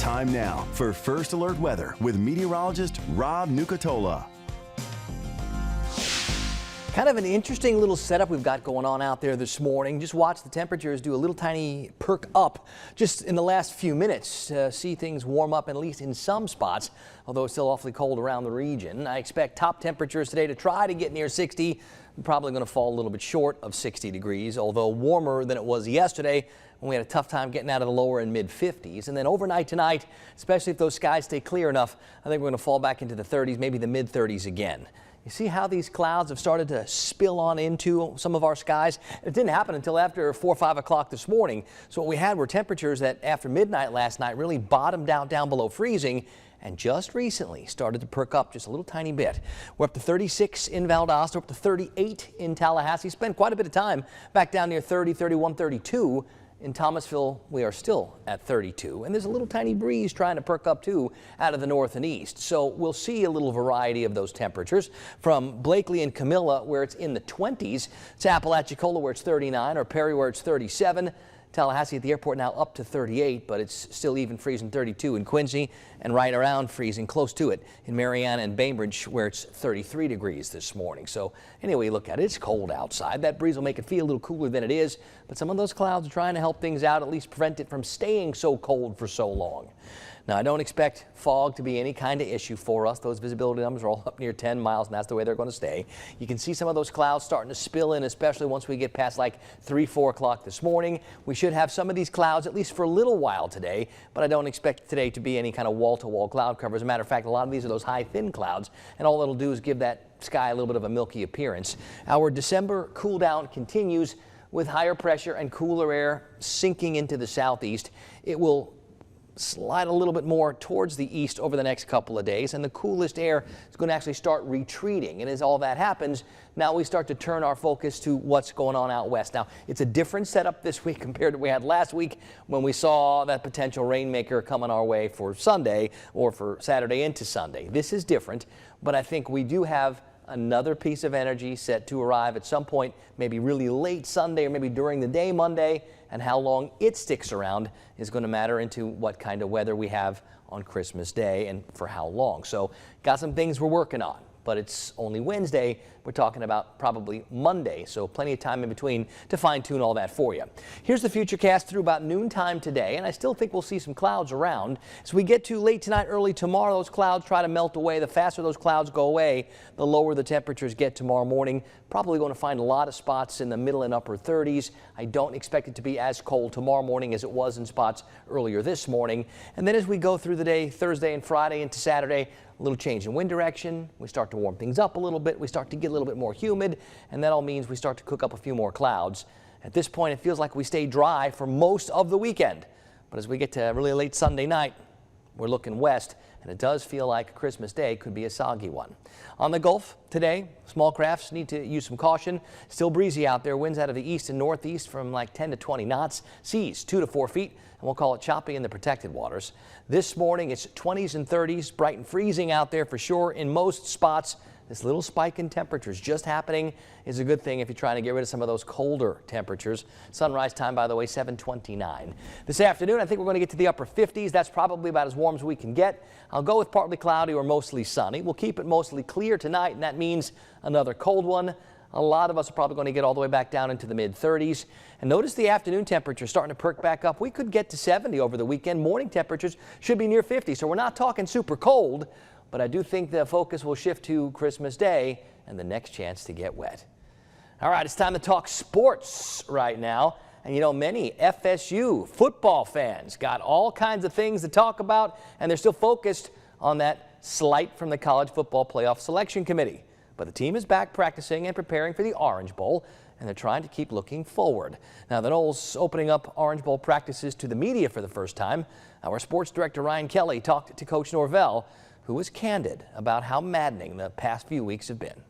Time now for First Alert Weather with meteorologist Rob Nucatola. Kind of an interesting little setup we've got going on out there this morning. Just watch the temperatures do a little tiny perk up just in the last few minutes. See things warm up at least in some spots, although it's still awfully cold around the region. I expect top temperatures today to try to get near 60. Probably going to fall a little bit short of 60 degrees, although warmer than it was yesterday when we had a tough time getting out of the lower and mid 50s. And then overnight tonight, especially if those skies stay clear enough, I think we're going to fall back into the 30s, maybe the mid 30s again. You see how these clouds have started to spill on into some of our skies? It didn't happen until after 4 or 5 o'clock this morning. So what we had were temperatures that after midnight last night really bottomed out down below freezing and just recently started to perk up just a little tiny bit. We're up to 36 in Valdosta, up to 38 in Tallahassee. Spent quite a bit of time back down near 30, 31, 32. In Thomasville, we are still at 32, and there's a little tiny breeze trying to perk up too out of the north and east. So we'll see a little variety of those temperatures from Blakely and Camilla, where it's in the 20s, to Apalachicola, where it's 39, or Perry, where it's 37. Tallahassee at the airport now up to 38, but it's still even freezing 32 in Quincy and right around freezing close to it in Marianna and Bainbridge, where it's 33 degrees this morning. So anyway, look at it. It's cold outside. That breeze will make it feel a little cooler than it is, but some of those clouds are trying to help things out, at least prevent it from staying so cold for so long. Now, I don't expect fog to be any kind of issue for us. Those visibility numbers are all up near 10 miles, and that's the way they're going to stay. You can see some of those clouds starting to spill in, especially once we get past like 3, 4 o'clock this morning. We should have some of these clouds at least for a little while today, but I don't expect today to be any kind of wall-to-wall cloud cover. As a matter of fact, a lot of these are those high, thin clouds, and all it'll do is give that sky a little bit of a milky appearance. Our December cool down continues with higher pressure and cooler air sinking into the southeast. It will slide a little bit more towards the east over the next couple of days, and the coolest air is going to actually start retreating. And as all that happens, now we start to turn our focus to what's going on out west. Now, it's a different setup this week compared to what we had last week when we saw that potential rainmaker coming our way for Sunday or for Saturday into Sunday. This is different, but I think we do have another piece of energy set to arrive at some point, maybe really late Sunday or maybe during the day Monday, and how long it sticks around is going to matter into what kind of weather we have on Christmas Day and for how long. So got some things we're working on, but it's only Wednesday. We're talking about probably Monday, so plenty of time in between to fine-tune all that for you. Here's the futurecast through about noontime today, and I still think we'll see some clouds around. As we get to late tonight, early tomorrow, those clouds try to melt away. The faster those clouds go away, the lower the temperatures get tomorrow morning. Probably going to find a lot of spots in the middle and upper 30s. I don't expect it to be as cold tomorrow morning as it was in spots earlier this morning. And then as we go through the day, Thursday and Friday into Saturday, a little change in wind direction. We start to warm things up a little bit. We start to get a little bit more humid, and that all means we start to cook up a few more clouds. At this point, it feels like we stay dry for most of the weekend. But as we get to really late Sunday night, we're looking west, and it does feel like Christmas Day could be a soggy one. On the Gulf today, small crafts need to use some caution. Still breezy out there. Winds out of the east and northeast from like 10 to 20 knots. Seas 2 to 4 feet, and we'll call it choppy in the protected waters. This morning, it's 20s and 30s, bright and freezing out there for sure in most spots. This little spike in temperatures just happening is a good thing if you're trying to get rid of some of those colder temperatures. Sunrise time, by the way, 7:29. This afternoon, I think we're going to get to the upper 50s. That's probably about as warm as we can get. I'll go with partly cloudy or mostly sunny. We'll keep it mostly clear tonight, and that means another cold one. A lot of us are probably going to get all the way back down into the mid-30s. And notice the afternoon temperature starting to perk back up. We could get to 70 over the weekend. Morning temperatures should be near 50, so we're not talking super cold. But I do think the focus will shift to Christmas Day and the next chance to get wet. All right, it's time to talk sports right now. And you know, many FSU football fans got all kinds of things to talk about, and they're still focused on that slight from the College Football Playoff Selection Committee. But the team is back practicing and preparing for the Orange Bowl, and they're trying to keep looking forward. Now, the Noles opening up Orange Bowl practices to the media for the first time. Our sports director Ryan Kelly talked to Coach Norvell, who was candid about how maddening the past few weeks have been.